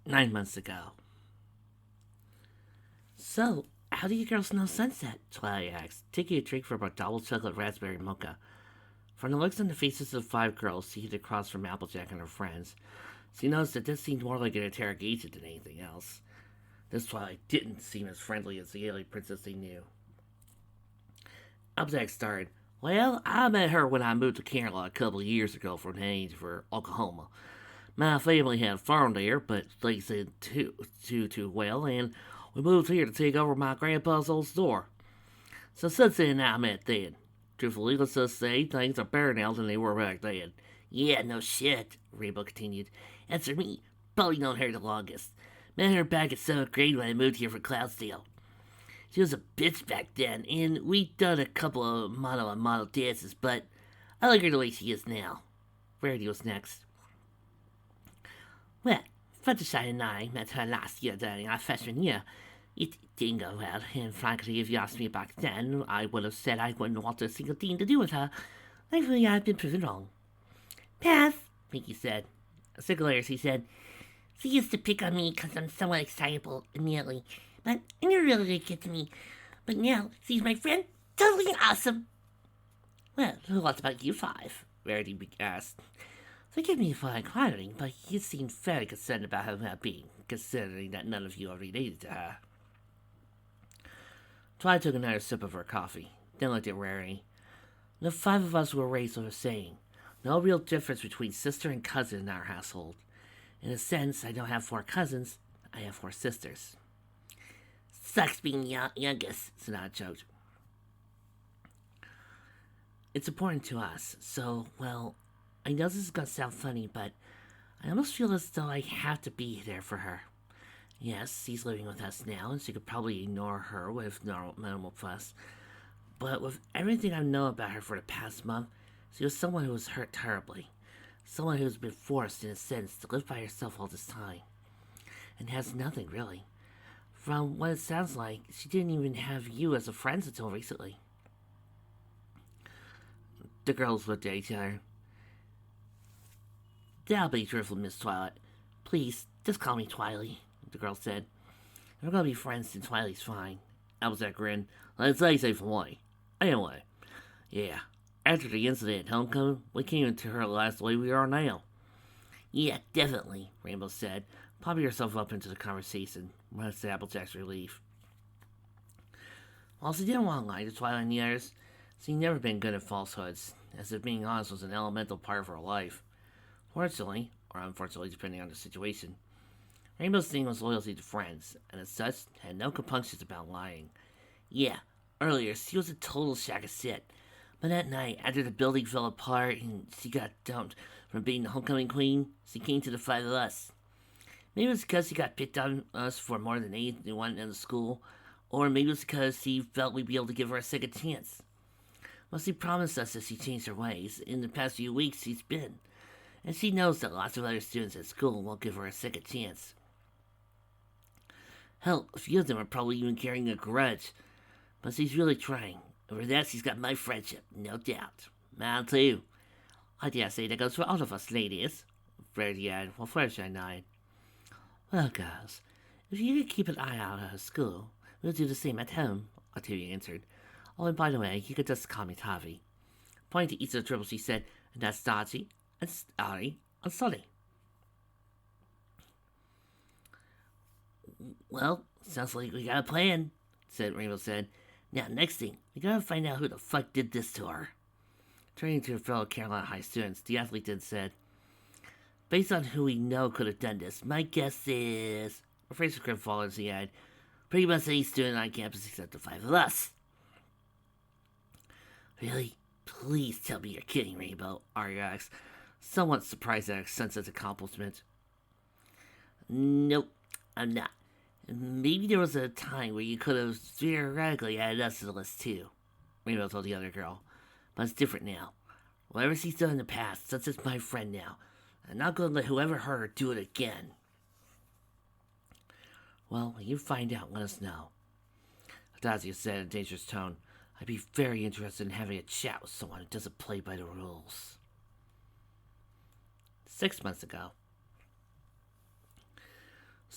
9 months ago. So, how do you girls know Sunset? Twilight asked, taking a drink from a double chocolate raspberry mocha. From the looks on the faces of 5 girls seated across from Applejack and her friends, she noticed that this seemed more like an interrogation than anything else. This Twilight didn't seem as friendly as the alien princess they knew. Applejack started. Well, I met her when I moved to Canada a couple of years ago from Haines for Oklahoma. My family had a farm there, but they said too well, and we moved here to take over my grandpa's old store. So Sunset and I met then. Truthfully, let's just say things are better now than they were back then. Yeah, no shit, Rainbow continued. As for me, probably known her the longest. Met her back in 7th grade when I moved here from Cloudsdale. She was a bitch back then, and we'd done a couple of mono-on-mono dances, but I like her the way she is now. Rarity was next. Well, Fluttershy and I met her last year during our freshman year. It didn't go well, and frankly, if you asked me back then, I would have said I wouldn't want a single thing to do with her. Thankfully, I've been proven wrong. Pass, Pinky said. A second later, she said, she used to pick on me because I'm somewhat excitable immediately, but it never really did get to me. But now, she's my friend, totally awesome. Well, what about you 5? Rarity asked. Forgive me for inquiring, but you seem very concerned about her well-being, considering that none of you are related to her. Twilight took another sip of her coffee, then looked at Rarity. The 5 of us were raised with a saying, no real difference between sister and cousin in our household. In a sense, I don't have 4 cousins, I have 4 sisters. Sucks being youngest, Sonata joked. It's important to us, so, well, I know this is gonna sound funny, but I almost feel as though I have to be there for her. Yes, she's living with us now, and she could probably ignore her with minimal fuss. But with everything I know about her for the past month, she was someone who was hurt terribly. Someone who's been forced, in a sense, to live by herself all this time. And has nothing, really. From what it sounds like, she didn't even have you as a friend until recently. The girls looked at each other. That'll be truthful, Miss Twilight. Please, just call me Twilight, the girl said. If we're gonna be friends, then Twilight's fine. Applejack grinned. Let's say for one. Anyway, yeah. After the incident at Homecoming, we came into her lives the way we are now. Yeah, definitely, Rainbow said, popping herself up into the conversation, much to Applejack's relief. While she didn't want to lie to Twilight and the others, she'd never been good at falsehoods, as if being honest was an elemental part of her life. Fortunately, or unfortunately depending on the situation, Rainbow's thing was loyalty to friends, and as such, had no compunctions about lying. Yeah, earlier, she was a total shack of shit, but that night, after the building fell apart and she got dumped from being the homecoming queen, she came to the 5 of us. Maybe it was because she got picked on us for more than anyone in the school, or maybe it was because she felt we'd be able to give her a second chance. Well, she promised us that she changed her ways. In the past few weeks, she's been. And she knows that lots of other students at school won't give her a second chance. Hell, a few of them are probably even carrying a grudge. But she's really trying. And for that, she's got my friendship, no doubt. Mine too. I dare say that goes for all of us, ladies. Rarity added, while Fluttershy nodded. Well, girls, if you could keep an eye out at her school, we'll do the same at home, Octavia answered. Oh, and by the way, you could just call me Tavi. Pointing to each of the triples, she said, and that's Dodgy, and Starry, and Sunny. Well, sounds like we got a plan, Rainbow said. Now, next thing, we gotta find out who the fuck did this to her. Turning to her fellow Carolina High students, the athlete then said, based on who we know could have done this, my guess is... Her face was crestfallen as he added, pretty much any student on campus except the 5 of us. Really? Please tell me you're kidding, Rainbow, Arya asked, somewhat surprised at her senseless accomplishment. Nope, I'm not. Maybe there was a time where you could have theoretically added us to the list too, Rainbow told the other girl. But it's different now. Whatever she's done in the past, since it's my friend now, I'm not going to let whoever hurt her do it again. Well, when you find out, let us know. Adasia said in a dangerous tone. I'd be very interested in having a chat with someone who doesn't play by the rules. 6 months ago.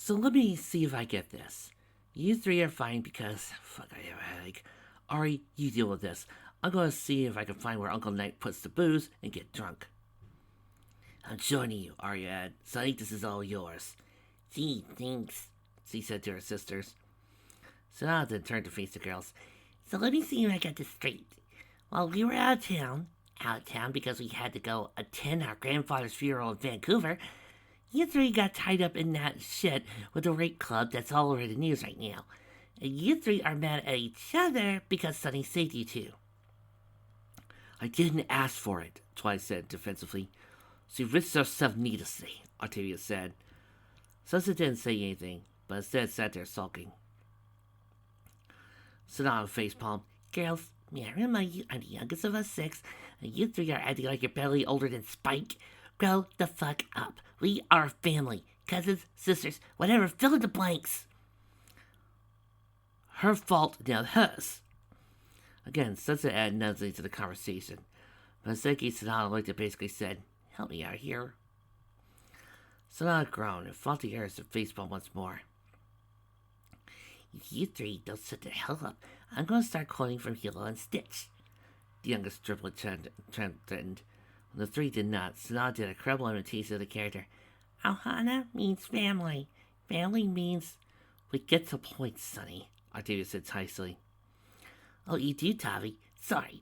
So let me see if I get this. You three are fine because, fuck, I have a headache. Ari, you deal with this. I'm going to see if I can find where Uncle Knight puts the booze and get drunk. I'm joining you, Arya. Sonny, this is all yours. Gee, thanks, she said to her sisters. Sonata then turned to face the girls. So let me see if I got this straight. While we were out of town because we had to go attend our grandfather's funeral in Vancouver, you three got tied up in that shit with the rape club that's all over the news right now. And you three are mad at each other because Sonny saved you two. I didn't ask for it, Twilight said defensively. She risked herself needlessly, Octavia said. Sunset didn't say anything, but instead sat there sulking. Sonata facepalmed. Girls, may I remind you I'm the youngest of us 6, and you three are acting like you're barely older than Spike? Grow the fuck up. We are family. Cousins, sisters, whatever, fill in the blanks. Her fault, now hers. Again, Sunset added nothing to the conversation. Maseki Sonata looked and basically said, help me out here. Sonata groaned and fought the air as the facepalm once more. If you three don't shut the hell up, I'm going to start quoting from Hilo and Stitch. The youngest triplet threatened. When the three did not, Sonata did a credible imitation of the character. Ohana means family. Family means we get to points, Sonny, Octavia said ticily. Oh, you do, Tavi? Sorry.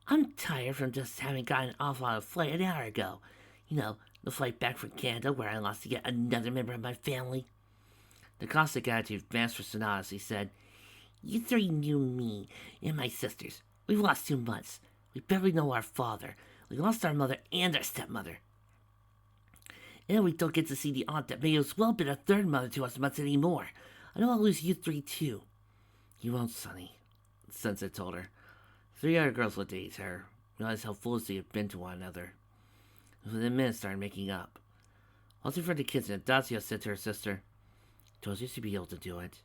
I'm tired from just having gotten off on a flight an hour ago. You know, the flight back from Canada where I lost yet another member of my family. The caustic attitude advanced for Sonata as he said, You three knew me and my sisters. We've lost 2 months. We barely know our father. We lost our mother and our stepmother. And we don't get to see the aunt that may as well been a third mother to us much anymore. I know I'll lose you three too. You won't, Sonny, Sunset told her. 3 other girls looked at her, realized how foolish they had been to one another. Within minutes started making up. Once in front of the kitchen, Dacia said to her sister, Told you she'd be able to do it.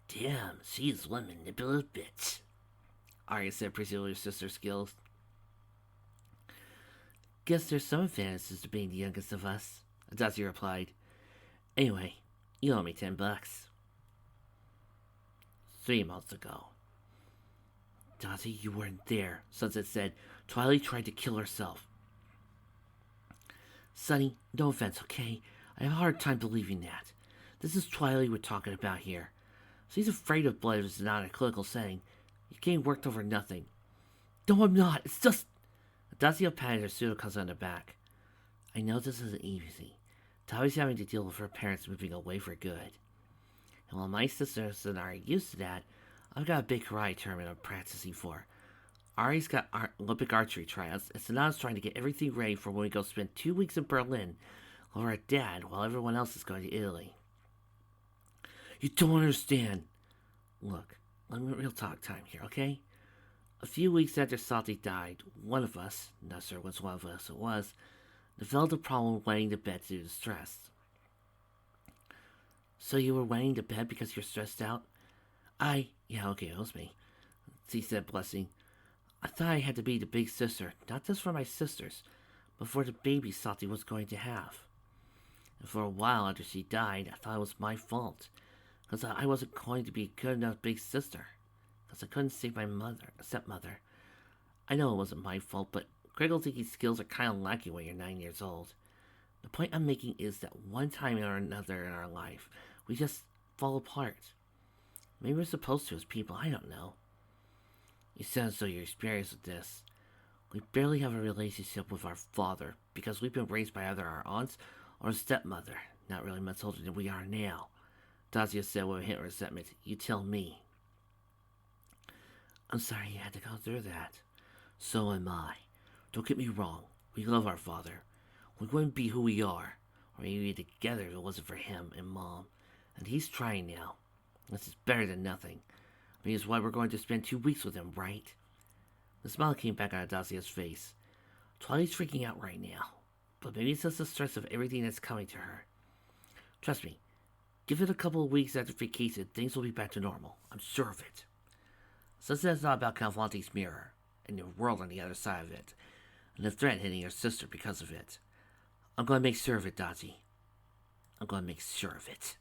Damn, she's one manipulative bitch, Arya said, appreciating her sister's skills. Guess there's some advantages to being the youngest of us, Dacia replied. Anyway, you owe me $10. 3 months ago. Dacia, you weren't there, Sunset said. Twilight tried to kill herself. Sonny, no offense, okay? I have a hard time believing that. This is Twilight we're talking about here. She's afraid of blood if it's not a clinical setting. You're getting worked over nothing. No, I'm not. It's just... Dacia patted her pseudo-cousin on the back. I know this isn't easy. Tavi's having to deal with her parents moving away for good. And while my sisters and I are used to that, I've got a big karate tournament I'm practicing for. Ari's got Olympic archery tryouts, and Sonata's trying to get everything ready for when we go spend 2 weeks in Berlin with our dad while everyone else is going to Italy. You don't understand. Look, real talk time here, okay? A few weeks after Salty died, one of us, not sure which one of us it was, developed a problem weighing to bed due to stress. So you were weighing to bed because you're stressed out? Yeah, okay, it was me, she said, blushing. I thought I had to be the big sister, not just for my sisters, but for the baby Salty was going to have. And for a while after she died, I thought it was my fault, because I wasn't going to be a good enough big sister, because I couldn't save my stepmother. I know it wasn't my fault, but critical thinking skills are kind of lacking when you're 9 years old. The point I'm making is that one time or another in our life, we just fall apart. Maybe we're supposed to as people, I don't know. You sound as though you're experienced with this. We barely have a relationship with our father because we've been raised by either our aunts or a stepmother, not really much older than we are now. Dacia said with a hint of resentment. You tell me. I'm sorry you had to go through that. So am I. Don't get me wrong. We love our father. We wouldn't be who we are, or maybe together if it wasn't for him and Mom. And he's trying now. This is better than nothing. I mean, it's why we're going to spend 2 weeks with him, right? The smile came back on Dacia's face. Twilight's freaking out right now, but maybe it's just the stress of everything that's coming to her. Trust me, give it a couple of weeks after vacation, things will be back to normal. I'm sure of it. Sunset thought about Calvante's mirror, and the world on the other side of it, and the threat hitting her sister because of it. I'm going to make sure of it, Daci. I'm going to make sure of it.